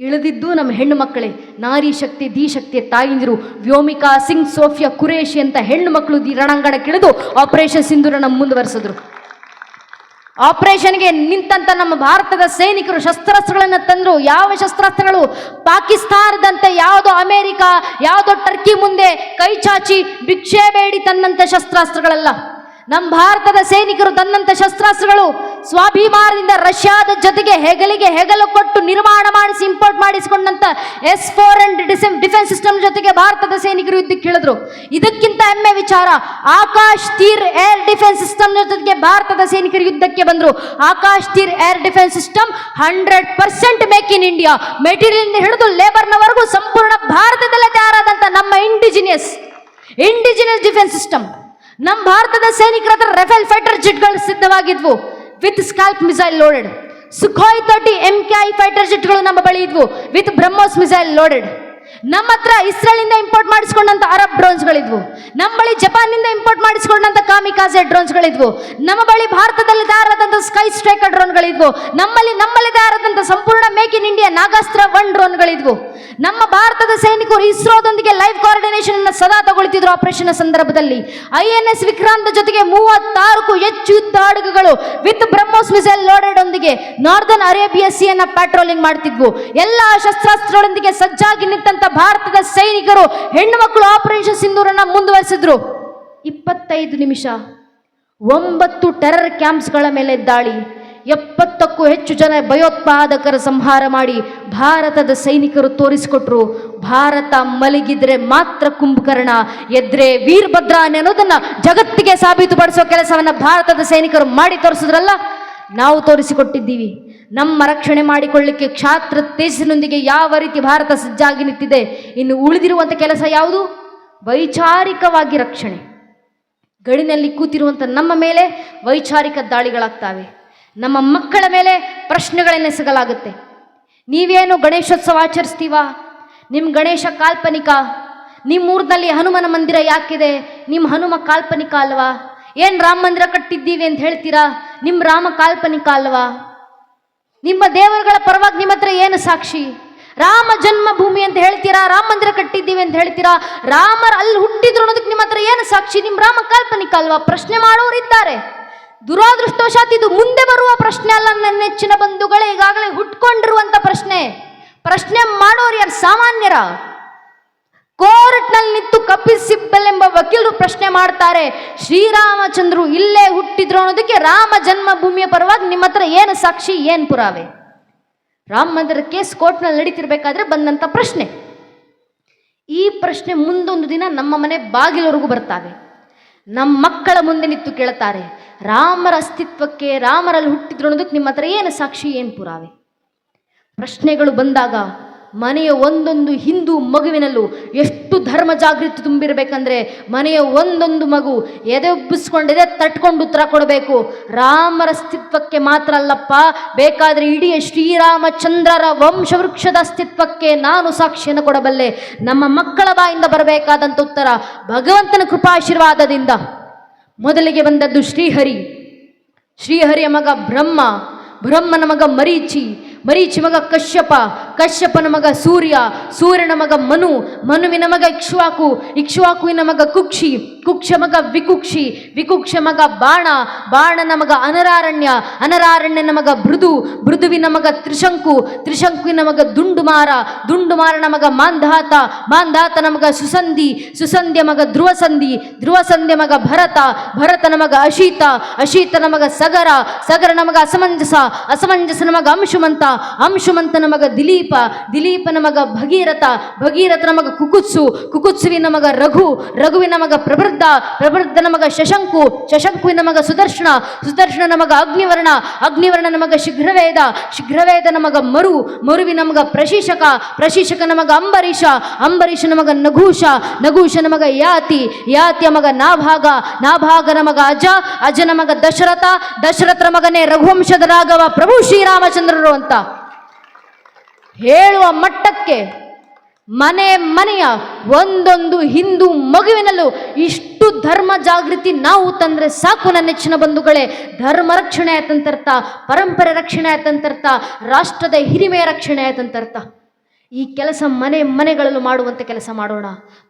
ಇಳಿದಿದ್ದು ನಮ್ಮ ಹೆಣ್ಣು ಮಕ್ಕಳೇ. ನಾರಿ ಶಕ್ತಿ ಧೀ ಶಕ್ತಿಯ ತಾಯಿಂದಿರು ವ್ಯೋಮಿಕಾ ಸಿಂಗ್, ಸೋಫಿಯಾ ಕುರೇಶಿ ಅಂತ ಹೆಣ್ಣು ಮಕ್ಕಳು ರಣಾಂಗಣಕ್ಕಿಳಿದು ಆಪರೇಷನ್ ಸಿಂಧೂರನ್ನು ಮುಂದುವರೆಸಿದ್ರು. ಆಪರೇಷನ್ಗೆ ನಿಂತಂತ ನಮ್ಮ ಭಾರತದ ಸೈನಿಕರು ಶಸ್ತ್ರಾಸ್ತ್ರಗಳನ್ನು ತಂದರು. ಯಾವ ಶಸ್ತ್ರಾಸ್ತ್ರಗಳು? ಪಾಕಿಸ್ತಾನದಂತೆ ಯಾವುದೋ ಅಮೆರಿಕ, ಯಾವುದೋ ಟರ್ಕಿ ಮುಂದೆ ಕೈ ಚಾಚಿ ಭಿಕ್ಷೆ ಬೇಡಿ ತನ್ನಂಥ ಶಸ್ತ್ರಾಸ್ತ್ರಗಳಲ್ಲ. ನಮ್ಮ ಭಾರತದ ಸೈನಿಕರು ತನ್ನಂಥ ಶಸ್ತ್ರಾಸ್ತ್ರಗಳು ಸ್ವಾಭಿಮಾನದಿಂದ ರಷ್ಯಾದ ಜೊತೆಗೆ ಹೆಗಲಿಗೆ ಹೆಗಲು ಕೊಟ್ಟು ನಿರ್ಮಾಣ ಮಾಡಿಸಿ ಇಂಪೋರ್ಟ್ ಮಾಡಿಸಿಕೊಂಡಂತ S-400 ಡಿಫೆನ್ಸ್ ಸಿಸ್ಟಮ್ ಜೊತೆಗೆ ಭಾರತದ ಸೈನಿಕರು ಯುದ್ಧಕ್ಕೆ ಇಳಿದ್ರು. ಇದಕ್ಕಿಂತ ಹೆಮ್ಮೆ ವಿಚಾರ, ಆಕಾಶ್ ತೀರ್ ಏರ್ ಡಿಫೆನ್ಸ್ ಸಿಸ್ಟಮ್ ಜೊತೆಗೆ ಭಾರತದ ಸೈನಿಕರು ಯುದ್ಧಕ್ಕೆ ಬಂದರು. ಆಕಾಶ್ ತೀರ್ air defence system 100% make in India. Material ಹಿಡಿದು ಲೇಬರ್ನವರೆಗೂ ಸಂಪೂರ್ಣ ಭಾರತದಲ್ಲೇ ತಯಾರಾದಂಥ ನಮ್ಮ ಇಂಡಿಜಿನಿಯಸ್ ಡಿಫೆನ್ಸ್ ಸಿಸ್ಟಮ್. ನಮ್ಮ ಭಾರತದ ಸೈನಿಕರ ಹತ್ರ ರಫೇಲ್ ಫೈಟರ್ ಜೆಟ್ಗಳು ಸಿದ್ಧವಾಗಿದ್ವು, with SCALP missile loaded. Sukhoi 30 MKI fighter ಜೆಟ್ಗಳು ನಮ್ಮ ಬಳಿ ಇದ್ವು, ವಿತ್ ಬ್ರಹ್ಮೋಸ್ ಮಿಸೈಲ್ ಲೋಡೆಡ್. ನಮ್ಮ ಹತ್ರ ಇಸ್ರೇಲಿಂದ ಇಂಪೋರ್ಟ್ ಮಾಡಿಸಿಕೊಂಡಂತ ಅರಬ್ ಡ್ರೋನ್ಸ್ಗಳಿದ್ವು. ನಮ್ಮ ಬಳಿ ಜಪಾನ್ನಿಂದ ಇಂಪೋರ್ಟ್ ಮಾಡಿಸಿಕೊಂಡಂತ ಕಾಮಿಕಾಜೆ ಡ್ರೋನ್ಸ್ಗಳಿದ್ವು. ನಮ್ಮ ಬಳಿ ಭಾರತದಲ್ಲಿ ತಯಾರಾದಂಥ ಸ್ಕೈ ಸ್ಟ್ರೈಕರ್ ಡ್ರೋನ್ಗಳಿದ್ವು. ನಮ್ಮಲ್ಲಿ ತಯಾರಾದಂಥ ಸಂಪೂರ್ಣ ಮೇಕ್ ಇನ್ ಇಂಡಿಯಾ ನಾಗಾಸ್ತ್ರ 1 ಡ್ರೋನ್ಗಳಿದ್ವು. ನಮ್ಮ ಭಾರತದ ಸೈನಿಕರು ಇಸ್ರೋದೊಂದಿಗೆ ಲೈವ್ ಕೋಆರ್ಡಿನೇಷನ್ ಅನ್ನು ಸದಾ ತಗೊಳ್ತಿದ್ರು. ಆಪರೇಷನ್ ಸಂದರ್ಭದಲ್ಲಿ INS ವಿಕ್ರಾಂತ್ ಜೊತೆಗೆ 36ಕ್ಕೂ ಹೆಚ್ಚು ಯುದ್ಧ ಹಡಗುಗಳು ವಿತ್ ಬ್ರಹ್ಮೋಸ್ ಮಿಸೈಲ್ ಲೋಡೆಡ್ ಒಂದಿಗೆ ನಾರ್ದರ್ನ್ ಅರೇಬಿಯಾ ಸಿಯನ್ನು ಪ್ಯಾಟ್ರೋಲಿಂಗ್ ಮಾಡ್ತಿದ್ವು. ಎಲ್ಲ ಶಸ್ತ್ರಾಸ್ತ್ರಗಳೊಂದಿಗೆ ಸಜ್ಜಾಗಿ ನಿಂತ ಭಾರತದ ಸೈನಿಕರು ಹೆಣ್ಣು ಮಕ್ಕಳು ಆಪರೇಷನ್ ಸಿಂಧೂರನ್ನ ಮುಂದುವರೆಸಿದ್ರು. 25 ನಿಮಿಷ 9 ಟೆರರ್ ಕ್ಯಾಂಪ್ಸ್ಗಳ ಮೇಲೆ ದಾಳಿ, 70ಕ್ಕೂ ಹೆಚ್ಚು ಜನ ಭಯೋತ್ಪಾದಕರ ಸಂಹಾರ ಮಾಡಿ ಭಾರತದ ಸೈನಿಕರು ತೋರಿಸಿಕೊಟ್ರು. ಭಾರತ ಮಲಗಿದ್ರೆ ಮಾತ್ರ ಕುಂಭಕರ್ಣ, ಎದ್ರೆ ವೀರಭದ್ರ ಅನ್ನೋದನ್ನ ಜಗತ್ತಿಗೆ ಸಾಬೀತುಪಡಿಸೋ ಕೆಲಸವನ್ನ ಭಾರತದ ಸೈನಿಕರು ಮಾಡಿ ತೋರಿಸಿದ್ರಲ್ಲ. ನಾವು ತೋರಿಸಿಕೊಟ್ಟಿದ್ದೀವಿ. ನಮ್ಮ ರಕ್ಷಣೆ ಮಾಡಿಕೊಳ್ಳಿಕ್ಕೆ ಕ್ಷಾತ್ರ ತೇಜಸ್ಸಿನೊಂದಿಗೆ ಯಾವ ರೀತಿ ಭಾರತ ಸಜ್ಜಾಗಿ ನಿಂತಿದೆ. ಇನ್ನು ಉಳಿದಿರುವಂಥ ಕೆಲಸ ಯಾವುದು? ವೈಚಾರಿಕವಾಗಿ ರಕ್ಷಣೆ. ಗಡಿನಲ್ಲಿ ಕೂತಿರುವಂಥ ನಮ್ಮ ಮೇಲೆ ವೈಚಾರಿಕ ದಾಳಿಗಳಾಗ್ತವೆ. ನಮ್ಮ ಮಕ್ಕಳ ಮೇಲೆ ಪ್ರಶ್ನೆಗಳನ್ನೆಸಗಲಾಗುತ್ತೆ. ನೀವೇನು ಗಣೇಶೋತ್ಸವ ಆಚರಿಸ್ತೀವ? ನಿಮ್ಮ ಗಣೇಶ ಕಾಲ್ಪನಿಕ, ನಿಮ್ಮೂರಿನಲ್ಲಿ ಹನುಮನ ಮಂದಿರ ಯಾಕಿದೆ? ನಿಮ್ಮ ಹನುಮ ಕಾಲ್ಪನಿಕ ಅಲ್ವಾ? ಏನು ರಾಮ ಮಂದಿರ ಕಟ್ಟಿದ್ದೀವಿ ಅಂತ ಹೇಳ್ತೀರಾ? ನಿಮ್ಮ ರಾಮ ಕಾಲ್ಪನಿಕ ಅಲ್ವಾ? ನಿಮ್ಮ ದೇವರುಗಳ ಪರವಾಗಿ ನಿಮ್ಮ ಹತ್ರ ಏನು ಸಾಕ್ಷಿ? ರಾಮ ಜನ್ಮಭೂಮಿ ಅಂತ ಹೇಳ್ತೀರಾ, ರಾಮ ಮಂದಿರ ಕಟ್ಟಿದ್ದೀವಿ ಅಂತ ಹೇಳ್ತೀರಾ, ರಾಮರ ಅಲ್ಲಿ ಹುಟ್ಟಿದ್ರು ಅನ್ನೋದಕ್ಕೆ ನಿಮ್ಮ ಹತ್ರ ಏನು ಸಾಕ್ಷಿ? ನಿಮ್ಮ ರಾಮ ಕಾಲ್ಪನಿಕ ಅಲ್ವಾ? ಪ್ರಶ್ನೆ ಮಾಡೋರಿದ್ದಾರೆ. ದುರಾದೃಷ್ಟವಶಾತ್ ಇದು ಮುಂದೆ ಬರುವ ಪ್ರಶ್ನೆ ಅಲ್ಲ ನನ್ನ ನೆಚ್ಚಿನ ಬಂಧುಗಳೇ, ಈಗಾಗಲೇ ಹುಟ್ಕೊಂಡಿರುವಂತ ಪ್ರಶ್ನೆ. ಪ್ರಶ್ನೆ ಮಾಡೋರು ಯಾರು? ಸಾಮಾನ್ಯರ. ಕೋರ್ಟ್ನಲ್ಲಿ ನಿಂತು ಕಪಿಲ್ ಸಿಬ್ಬಲ್ ಎಂಬ ವಕೀಲರು ಪ್ರಶ್ನೆ ಮಾಡ್ತಾರೆ, ಶ್ರೀರಾಮಚಂದ್ರರು ಇಲ್ಲೇ ಹುಟ್ಟಿದ್ರು ಅನ್ನೋದಕ್ಕೆ ರಾಮ ಜನ್ಮಭೂಮಿಯ ಪರವಾಗಿ ನಿಮ್ಮ ಹತ್ರ ಏನು ಸಾಕ್ಷಿ, ಏನು ಪುರಾವೆ? ರಾಮ ಮಂದಿರ ಕೇಸ್ ಕೋರ್ಟ್ನಲ್ಲಿ ನಡೀತಿರ್ಬೇಕಾದ್ರೆ ಬಂದಂತ ಪ್ರಶ್ನೆ. ಈ ಪ್ರಶ್ನೆ ಮುಂದೊಂದು ದಿನ ನಮ್ಮ ಮನೆ ಬಾಗಿಲವರೆಗೂ ಬರ್ತಾವೆ. ನಮ್ಮ ಮಕ್ಕಳ ಮುಂದೆ ನಿಂತು ಕೇಳ್ತಾರೆ, ರಾಮರ ಅಸ್ತಿತ್ವಕ್ಕೆ, ರಾಮರಲ್ಲಿ ಹುಟ್ಟಿದ್ರು ಅನ್ನೋದಕ್ಕೆ ನಿಮ್ಮ ಹತ್ರ ಏನು ಸಾಕ್ಷಿ, ಏನು ಪುರಾವೆ? ಪ್ರಶ್ನೆಗಳು ಬಂದಾಗ ಮನೆಯ ಒಂದೊಂದು ಹಿಂದೂ ಮಗುವಿನಲ್ಲೂ ಎಷ್ಟು ಧರ್ಮ ಜಾಗೃತಿ ತುಂಬಿರಬೇಕಂದ್ರೆ, ಮನೆಯ ಒಂದೊಂದು ಮಗು ಎದೆಬ್ಬಿಸ್ಕೊಂಡಿದೆ ತಟ್ಕೊಂಡು ಉತ್ತರ ಕೊಡಬೇಕು. ರಾಮರ ಅಸ್ತಿತ್ವಕ್ಕೆ ಮಾತ್ರ ಅಲ್ಲಪ್ಪ, ಬೇಕಾದರೆ ಇಡೀ ಶ್ರೀರಾಮಚಂದ್ರರ ವಂಶವೃಕ್ಷದ ಅಸ್ತಿತ್ವಕ್ಕೆ ನಾನು ಸಾಕ್ಷಿಯನ್ನು ಕೊಡಬಲ್ಲೆ. ನಮ್ಮ ಮಕ್ಕಳ ಬಾಯಿಂದ ಬರಬೇಕಾದಂಥ ಉತ್ತರ ಭಗವಂತನ ಕೃಪಾಶೀರ್ವಾದದಿಂದ. ಮೊದಲಿಗೆ ಬಂದದ್ದು ಶ್ರೀಹರಿ. ಶ್ರೀಹರಿಯ ಮಗ ಬ್ರಹ್ಮ, ಬ್ರಹ್ಮನ ಮಗ ಮರೀಚಿ, ಮರೀಚಿ ಮಗ ಕಶ್ಯಪ, ಕಶ್ಯಪನ ಮಗ ಸೂರ್ಯ, ಸೂರ್ಯನ ಮಗ ಮನು, ಮನುವಿನ ಮಗ ಇಕ್ಷ್ವಾಕು, ಇಕ್ಷ್ವಾಕುವಿನ ಮಗ ಕುಕ್ಷಿ, ಕುಕ್ಷ ಮಗ ವಿಕುಕ್ಷಿ, ವಿಕುಕ್ಷ ಮಗ ಬಾಣ, ಬಾಣನ ಮಗ ಅನರಾರಣ್ಯ, ಅನರಾರಣ್ಯನ ಮಗ ಭೃದು, ಭೃದುವಿನ ಮಗ ತ್ರಿಶಂಕು, ತ್ರಿಶಂಕುವಿನ ಮಗ ದುಂಡುಮಾರ, ದುಂಡುಮಾರನ ಮಗ ಮಾಂಧಾತ, ಮಾಂಧಾತನ ಮಗ ಸುಸಂಧಿ, ಸುಸಂಧಿಯ ಮಗ ಧ್ರುವಸಂಧಿ, ಧ್ರುವಸಂಧಿಯ ಮಗ ಭರತ, ಭರತನ ಮಗ ಅಶೀತ, ಅಶೀತನ ಮಗ ಸಗರ, ಸಗರನ ಮಗ ಅಸಮಂಜಸ, ಅಸಮಂಜಸನ ಮಗ ಅಂಶುಮಂತ, ಅಂಶುಮಂತನ ಮಗ ದಿಲೀಪ, ದಿಲೀಪನ ಮಗ ಭಗೀರಥ, ಭಗೀರಥನ ಮಗ ಕುಕುತ್ಸು, ಕುಕುತ್ಸುವಿನ ಮಗ ರಘು, ರಘುವಿನ ಮಗ ಪ್ರವೃದ್ಧ, ಪ್ರವೃದ್ಧನ ಮಗ ಶಶಂಕು, ಶಶಂಕುವಿನ ಮಗ ಸುದರ್ಶನ, ಸುದರ್ಶನನ ಮಗ ಅಗ್ನಿವರ್ಣ, ಅಗ್ನಿವರ್ಣನ ಮಗ ಶೀಘ್ರವೇದ, ಶೀಘ್ರವೇದನ ಮಗ ಮರು, ಮರುವಿನ ಮಗ ಪ್ರಶೀಶಕ, ಪ್ರಶೀಶಕನ ಮಗ ಅಂಬರೀಷ, ಅಂಬರೀಷನ ಮಗ ನಘೂಷ, ನಘೂಷನ ಮಗ ಯಾತಿ, ಯಾತಿಯ ಮಗ ನಾಭಾಗ, ನಾಭಾಗನ ಮಗ ಅಜ, ಅಜನ ಮಗ ದಶರಥ, ದಶರಥನ ಮಗನೇ ರಘುವಂಶದ ರಾಘವ ಪ್ರಭು ಶ್ರೀರಾಮಚಂದ್ರರು ಅಂತ ಹೇಳುವ ಮಟ್ಟಕ್ಕೆ ಮನೆ ಮನೆಯ ಒಂದೊಂದು ಹಿಂದೂ ಮಗುವಿನಲ್ಲೂ ಇಷ್ಟು ಧರ್ಮ ಜಾಗೃತಿ ನಾವು ತಂದ್ರೆ ಸಾಕು ನನ್ನ ನೆಚ್ಚಿನ ಬಂಧುಗಳೇ. ಧರ್ಮ ರಕ್ಷಣೆ ಆಯ್ತಂತರ್ಥ, ಪರಂಪರೆ ರಕ್ಷಣೆ ಆಯ್ತಂತರ್ಥ, ರಾಷ್ಟ್ರದ ಹಿರಿಮೆಯ ರಕ್ಷಣೆ ಆಯ್ತಂತರ್ಥ. ಈ ಕೆಲಸ ಮನೆ ಮನೆಗಳಲ್ಲೂ ಮಾಡುವಂಥ ಕೆಲಸ ಮಾಡೋಣ.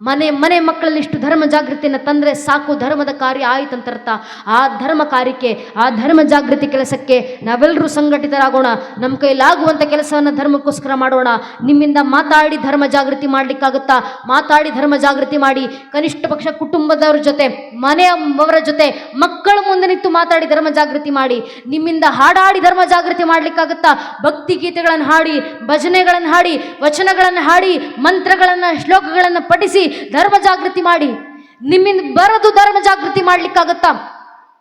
ಮನೆ ಮನೆ ಮಕ್ಕಳಲ್ಲಿ ಇಷ್ಟು ಧರ್ಮ ಜಾಗೃತಿಯನ್ನು ತಂದರೆ ಸಾಕು, ಧರ್ಮದ ಕಾರ್ಯ ಆಯ್ತಂತರ್ಥ. ಆ ಧರ್ಮ ಕಾರ್ಯಕ್ಕೆ, ಆ ಧರ್ಮ ಜಾಗೃತಿ ಕೆಲಸಕ್ಕೆ ನಾವೆಲ್ಲರೂ ಸಂಘಟಿತರಾಗೋಣ. ನಮ್ಮ ಕೈಲಾಗುವಂಥ ಕೆಲಸವನ್ನು ಧರ್ಮಕ್ಕೋಸ್ಕರ ಮಾಡೋಣ. ನಿಮ್ಮಿಂದ ಮಾತಾಡಿ ಧರ್ಮ ಜಾಗೃತಿ ಮಾಡಲಿಕ್ಕಾಗುತ್ತಾ? ಮಾತಾಡಿ ಧರ್ಮ ಜಾಗೃತಿ ಮಾಡಿ. ಕನಿಷ್ಠ ಪಕ್ಷ ಕುಟುಂಬದವ್ರ ಜೊತೆ, ಮನೆಯವರ ಜೊತೆ, ಮಕ್ಕಳ ಮುಂದೆ ನಿಂತು ಮಾತಾಡಿ ಧರ್ಮ ಜಾಗೃತಿ ಮಾಡಿ. ನಿಮ್ಮಿಂದ ಹಾಡಾಡಿ ಧರ್ಮ ಜಾಗೃತಿ ಮಾಡಲಿಕ್ಕಾಗುತ್ತಾ? ಭಕ್ತಿ ಗೀತೆಗಳನ್ನು ಹಾಡಿ, ಭಜನೆಗಳನ್ನು ಹಾಡಿ, ವಚನಗಳನ್ನು ಹಾಡಿ, ಮಂತ್ರಗಳನ್ನು, ಶ್ಲೋಕಗಳನ್ನು ಪಠಿಸಿ ಧರ್ಮ ಜಾಗೃತಿ ಮಾಡಿ. ನಿಮ್ಮಿಂದ ಬರೆದು ಧರ್ಮ ಜಾಗೃತಿ ಮಾಡಲಿಕ್ಕಾಗತ್ತಾ?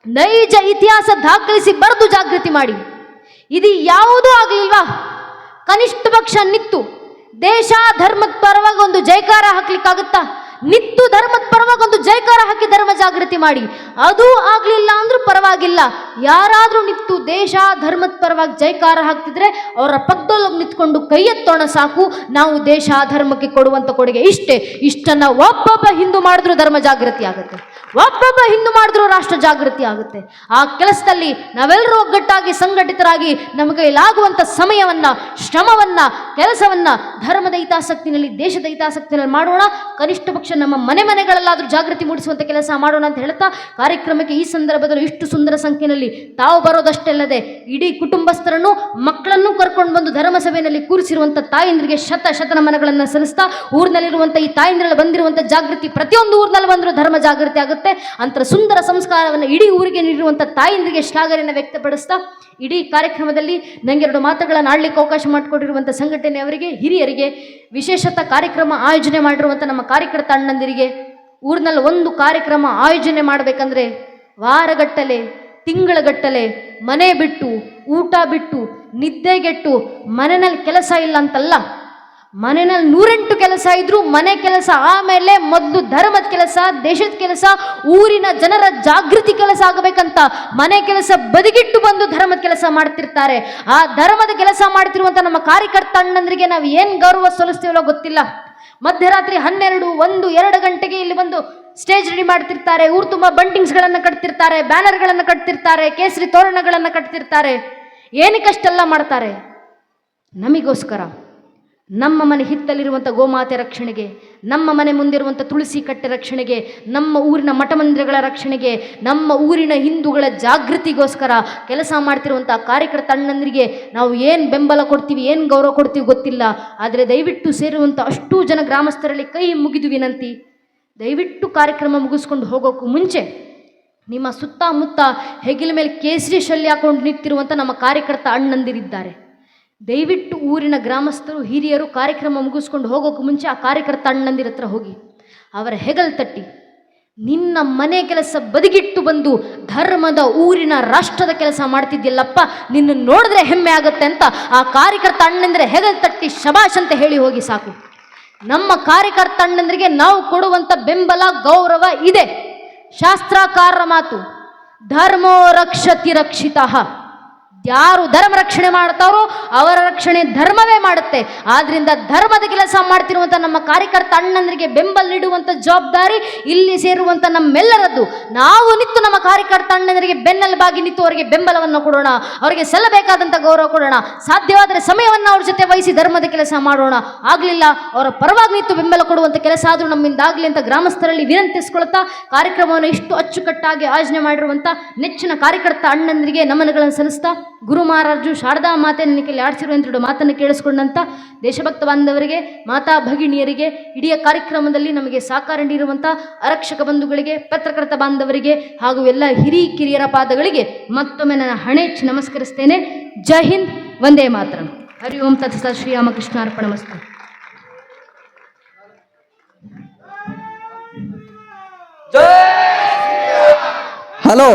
ನೈಜ ಇತಿಹಾಸ ದಾಖಲಿಸಿ ಬರೆದು ಜಾಗೃತಿ ಮಾಡಿ. ಇದು ಯಾವುದೂ ಆಗಲಿಲ್ವಾ? ಕನಿಷ್ಠ ಪಕ್ಷ ನಿತ್ತು ದೇಶ ಧರ್ಮದ ಪರವಾಗಿ ಒಂದು ಜೈಕಾರ ಹಾಕ್ಲಿಕ್ಕಾಗುತ್ತಾ? ನಿತ್ತು ಧರ್ಮದ ಪರವಾಗಿ ಒಂದು ಜೈಕಾರ ಹಾಕಿ ಧರ್ಮ ಜಾಗೃತಿ ಮಾಡಿ. ಅದು ಆಗಲಿಲ್ಲ ಅಂದ್ರೂ ಪರವಾಗಿಲ್ಲ, ಯಾರಾದರೂ ನಿತ್ತು ದೇಶ ಧರ್ಮದ ಪರವಾಗಿ ಜೈಕಾರ ಹಾಕ್ತಿದ್ರೆ ಅವರ ಪಕ್ಕದಲ್ಲಿ ನಿಂತ್ಕೊಂಡು ಕೈ ಎತ್ತೋಣ ಸಾಕು. ನಾವು ದೇಶ ಧರ್ಮಕ್ಕೆ ಕೊಡುವಂಥ ಕೊಡುಗೆ ಇಷ್ಟೇ. ಇಷ್ಟನ್ನು ಒಬ್ಬೊಬ್ಬ ಹಿಂದೂ ಮಾಡಿದ್ರೂ ಧರ್ಮ ಜಾಗೃತಿ ಆಗುತ್ತೆ, ಒಬ್ಬೊಬ್ಬ ಹಿಂದೂ ಮಾಡಿದ್ರೂ ರಾಷ್ಟ್ರ ಜಾಗೃತಿ ಆಗುತ್ತೆ. ಆ ಕೆಲಸದಲ್ಲಿ ನಾವೆಲ್ಲರೂ ಒಗ್ಗಟ್ಟಾಗಿ ಸಂಘಟಿತರಾಗಿ ನಮ್ಮ ಕೈಲಾಗುವಂಥ ಸಮಯವನ್ನ, ಶ್ರಮವನ್ನ, ಕೆಲಸವನ್ನ ಧರ್ಮದ ಹಿತಾಸಕ್ತಿನಲ್ಲಿ, ದೇಶದ ಹಿತಾಸಕ್ತಿನಲ್ಲಿ ಮಾಡೋಣ. ಕನಿಷ್ಠ ಪಕ್ಷ ನಮ್ಮ ಮನೆ ಮನೆಗಳಲ್ಲಾದರೂ ಜಾಗೃತಿ ಮೂಡಿಸುವಂಥ ಕೆಲಸ ಮಾಡೋಣ ಅಂತ ಹೇಳ್ತಾ, ಕಾರ್ಯಕ್ರಮಕ್ಕೆ ಈ ಸಂದರ್ಭದಲ್ಲಿ ಇಷ್ಟು ಸುಂದರ ಸಂಖ್ಯೆಯಲ್ಲಿ ತಾವು ಬರೋದಷ್ಟೇ ಅಲ್ಲದೆ ಇಡೀ ಕುಟುಂಬಸ್ಥರನ್ನು, ಮಕ್ಕಳನ್ನು ಕರ್ಕೊಂಡು ಬಂದು ಧರ್ಮ ಸಭೆಯಲ್ಲಿ ಕೂರಿಸಿರುವಂಥ ತಾಯಂದ್ರಿಗೆ ಶತ ಶತ ನಮನಗಳನ್ನು ಸಲ್ಲಿಸ್ತಾ, ಊರಿನಲ್ಲಿರುವಂಥ ಈ ತಾಯಂದ್ರಲ್ಲಿ ಬಂದಿರುವಂಥ ಜಾಗೃತಿ ಪ್ರತಿಯೊಂದು ಊರಿನಲ್ಲಿ ಬಂದರೂ ಧರ್ಮ ಜಾಗೃತಿ ಆಗುತ್ತೆ ಅಂತ ಸುಂದರ ಸಂಸ್ಕಾರವನ್ನು ಇಡೀ ಊರಿಗೆ ನೀಡಿರುವಂಥ ತಾಯಂದ್ರಿಗೆ ಶ್ಲಾಘನೆಯನ್ನು ವ್ಯಕ್ತಪಡಿಸ್ತಾ, ಇಡೀ ಕಾರ್ಯಕ್ರಮದಲ್ಲಿ ನನಗೆರಡು ಮಾತುಗಳನ್ನು ಆಡಲಿಕ್ಕೆ ಅವಕಾಶ ಮಾಡಿಕೊಟ್ಟಿರುವಂಥ ಸಂಘಟನೆಯವರಿಗೆ, ಹಿರಿಯರಿಗೆ, ವಿಶೇಷತ ಕಾರ್ಯಕ್ರಮ ಆಯೋಜನೆ ಮಾಡಿರುವಂಥ ನಮ್ಮ ಕಾರ್ಯಕರ್ತ ಅಣ್ಣಂದಿರಿಗೆ, ಊರಿನಲ್ಲಿ ಒಂದು ಕಾರ್ಯಕ್ರಮ ಆಯೋಜನೆ ಮಾಡಬೇಕಂದ್ರೆ ವಾರಗಟ್ಟಲೆ, ತಿಂಗಳಗಟ್ಟಲೆ ಮನೆ ಬಿಟ್ಟು, ಊಟ ಬಿಟ್ಟು, ನಿದ್ದೆಗೆಟ್ಟು, ಮನೆಯಲ್ಲಿ ಕೆಲಸ ಇಲ್ಲ ಅಂತಲ್ಲ, ಮನೆಯಲ್ಲಿ 108 ಕೆಲಸ ಇದ್ರೂ ಮನೆ ಕೆಲಸ ಆಮೇಲೆ ಮೊದಲು ಧರ್ಮದ ಕೆಲಸ, ದೇಶದ ಕೆಲಸ, ಊರಿನ ಜನರ ಜಾಗೃತಿ ಕೆಲಸ ಆಗಬೇಕಂತ ಮನೆ ಕೆಲಸ ಬದಿಗಿಟ್ಟು ಬಂದು ಧರ್ಮದ ಕೆಲಸ ಮಾಡ್ತಿರ್ತಾರೆ. ಆ ಧರ್ಮದ ಕೆಲಸ ಮಾಡ್ತಿರುವಂಥ ನಮ್ಮ ಕಾರ್ಯಕರ್ತ ಅಣ್ಣಂದ್ರಿಗೆ ನಾವು ಏನು ಗೌರವ ಸಲ್ಲಿಸ್ತೀವಲ್ಲ ಗೊತ್ತಿಲ್ಲ. ಮಧ್ಯರಾತ್ರಿ 12, 1, 2 ಗಂಟೆಗೆ ಇಲ್ಲಿ ಬಂದು ಸ್ಟೇಜ್ ರೆಡಿ ಮಾಡ್ತಿರ್ತಾರೆ. ಊರು ತುಂಬ ಬಂಟಿಂಗ್ಸ್ಗಳನ್ನು ಕಟ್ತಿರ್ತಾರೆ, ಬ್ಯಾನರ್ಗಳನ್ನು ಕಟ್ತಿರ್ತಾರೆ, ಕೇಸರಿ ತೋರಣಗಳನ್ನು ಕಟ್ತಿರ್ತಾರೆ. ಏನಕ್ಕಷ್ಟೆಲ್ಲ ಮಾಡ್ತಾರೆ? ನಮಗೋಸ್ಕರ, ನಮ್ಮ ಮನೆ ಹಿತ್ತಲಿರುವಂಥ ಗೋಮಾತೆ ರಕ್ಷಣೆಗೆ, ನಮ್ಮ ಮನೆ ಮುಂದಿರುವಂಥ ತುಳಸಿ ಕಟ್ಟೆ ರಕ್ಷಣೆಗೆ, ನಮ್ಮ ಊರಿನ ಮಠ ಮಂದಿರಗಳ ರಕ್ಷಣೆಗೆ, ನಮ್ಮ ಊರಿನ ಹಿಂದೂಗಳ ಜಾಗೃತಿಗೋಸ್ಕರ ಕೆಲಸ ಮಾಡ್ತಿರುವಂಥ ಕಾರ್ಯಕರ್ತ ಅಣ್ಣಂದರಿಗೆ ನಾವು ಏನು ಬೆಂಬಲ ಕೊಡ್ತೀವಿ, ಏನು ಗೌರವ ಕೊಡ್ತೀವಿ ಗೊತ್ತಿಲ್ಲ. ಆದರೆ ದಯವಿಟ್ಟು ಸೇರುವಂಥ ಅಷ್ಟೂ ಜನ ಗ್ರಾಮಸ್ಥರಲ್ಲಿ ಕೈ ಮುಗಿದು ವಿನಂತಿ, ದಯವಿಟ್ಟು ಕಾರ್ಯಕ್ರಮ ಮುಗಿಸ್ಕೊಂಡು ಹೋಗೋಕ್ಕೂ ಮುಂಚೆ ನಿಮ್ಮ ಸುತ್ತಮುತ್ತ ಹೆಗಲ ಮೇಲೆ ಕೇಸರಿ ಶಲ್ಯ ಹಾಕೊಂಡು ನಿಂತಿರುವಂಥ ನಮ್ಮ ಕಾರ್ಯಕರ್ತ ಅಣ್ಣಂದಿರಿದ್ದಾರೆ. ದಯವಿಟ್ಟು ಊರಿನ ಗ್ರಾಮಸ್ಥರು, ಹಿರಿಯರು ಕಾರ್ಯಕ್ರಮ ಮುಗಿಸ್ಕೊಂಡು ಹೋಗೋಕ್ಕೂ ಮುಂಚೆ ಆ ಕಾರ್ಯಕರ್ತ ಅಣ್ಣಂದಿರ ಹತ್ರ ಹೋಗಿ ಅವರ ಹೆಗಲ್ ತಟ್ಟಿ, ನಿನ್ನ ಮನೆ ಕೆಲಸ ಬದಿಗಿಟ್ಟು ಬಂದು ಧರ್ಮದ, ಊರಿನ, ರಾಷ್ಟ್ರದ ಕೆಲಸ ಮಾಡ್ತಿದ್ಯಲ್ಲಪ್ಪ, ನಿನ್ನ ನೋಡಿದ್ರೆ ಹೆಮ್ಮೆ ಆಗುತ್ತೆ ಅಂತ ಆ ಕಾರ್ಯಕರ್ತ ಅಣ್ಣಂದಿರ ಹೆಗಲ್ ತಟ್ಟಿ ಶಬಾಷ್ ಅಂತ ಹೇಳಿ ಹೋಗಿ ಸಾಕು. ನಮ್ಮ ಕಾರ್ಯಕರ್ತ ಅಣ್ಣಂದರಿಗೆ ನಾವು ಕೊಡುವಂಥ ಬೆಂಬಲ, ಗೌರವ ಇದೆ. ಶಾಸ್ತ್ರಕಾರರ ಮಾತು, ಧರ್ಮೋ ರಕ್ಷತಿ ರಕ್ಷಿತಃ. ಯಾರು ಧರ್ಮ ರಕ್ಷಣೆ ಮಾಡ್ತಾರೋ ಅವರ ರಕ್ಷಣೆ ಧರ್ಮವೇ ಮಾಡುತ್ತೆ. ಆದ್ರಿಂದ ಧರ್ಮದ ಕೆಲಸ ಮಾಡ್ತಿರುವಂಥ ನಮ್ಮ ಕಾರ್ಯಕರ್ತ ಅಣ್ಣಂದರಿಗೆ ಬೆಂಬಲ ನೀಡುವಂಥ ಜವಾಬ್ದಾರಿ ಇಲ್ಲಿ ಸೇರುವಂಥ ನಮ್ಮೆಲ್ಲರದ್ದು. ನಾವು ನಿಂತು ನಮ್ಮ ಕಾರ್ಯಕರ್ತ ಅಣ್ಣಂದರಿಗೆ ಬೆನ್ನೆಲುಬಾಗಿ ನಿಂತು ಅವರಿಗೆ ಬೆಂಬಲವನ್ನು ಕೊಡೋಣ, ಅವರಿಗೆ ಸಲ್ಲಬೇಕಾದಂಥ ಗೌರವ ಕೊಡೋಣ. ಸಾಧ್ಯವಾದರೆ ಸಮಯವನ್ನು ಅವ್ರ ಜೊತೆ ವಹಿಸಿ ಧರ್ಮದ ಕೆಲಸ ಮಾಡೋಣ. ಆಗಲಿಲ್ಲ ಅವರ ಪರವಾಗಿ ನಿಂತು ಬೆಂಬಲ ಕೊಡುವಂಥ ಕೆಲಸ ಆದರೂ ನಮ್ಮಿಂದ ಆಗಲಿ ಅಂತ ಗ್ರಾಮಸ್ಥರಲ್ಲಿ ವಿನಂತಿಸ್ಕೊಳ್ತಾ, ಕಾರ್ಯಕ್ರಮವನ್ನು ಇಷ್ಟು ಅಚ್ಚುಕಟ್ಟಾಗಿ ಆಯೋಜನೆ ಮಾಡಿರುವಂಥ ನೆಚ್ಚಿನ ಕಾರ್ಯಕರ್ತ ಅಣ್ಣಂದರಿಗೆ ನಮನಗಳನ್ನು ಸಲ್ಲಿಸ್ತಾ, ಗುರು ಮಹಾರಾಜು ಶಾರದಾ ಮಾತೆ ನನ್ನ ಕೈಲಿ ಆಡಿಸಿರುವಂಥ ಮಾತನ್ನು ಕೇಳಿಸ್ಕೊಂಡಂಥ ದೇಶಭಕ್ತ ಬಾಂಧವರಿಗೆ, ಮಾತಾ ಭಗಿನಿಯರಿಗೆ, ಇಡೀ ಕಾರ್ಯಕ್ರಮದಲ್ಲಿ ನಮಗೆ ಸಹಕಾರ ನೀಡಿರುವಂಥ ಆರಕ್ಷಕ ಬಂಧುಗಳಿಗೆ, ಪತ್ರಕರ್ತ ಬಾಂಧವರಿಗೆ ಹಾಗೂ ಎಲ್ಲ ಹಿರಿಕಿರಿಯರ ಪಾದಗಳಿಗೆ ಮತ್ತೊಮ್ಮೆ ನನ್ನ ಹಣೆಚ್ಚಿ ನಮಸ್ಕರಿಸ್ತೇನೆ. ಜೈ ಹಿಂದ್, ವಂದೇ ಮಾತರಂ. ಹರಿ ಓಂ ತತ್ಸತ್. ಶ್ರೀರಾಮಕೃಷ್ಣ ಅರ್ಪಣಮಸ್ತು. ಹಲೋ.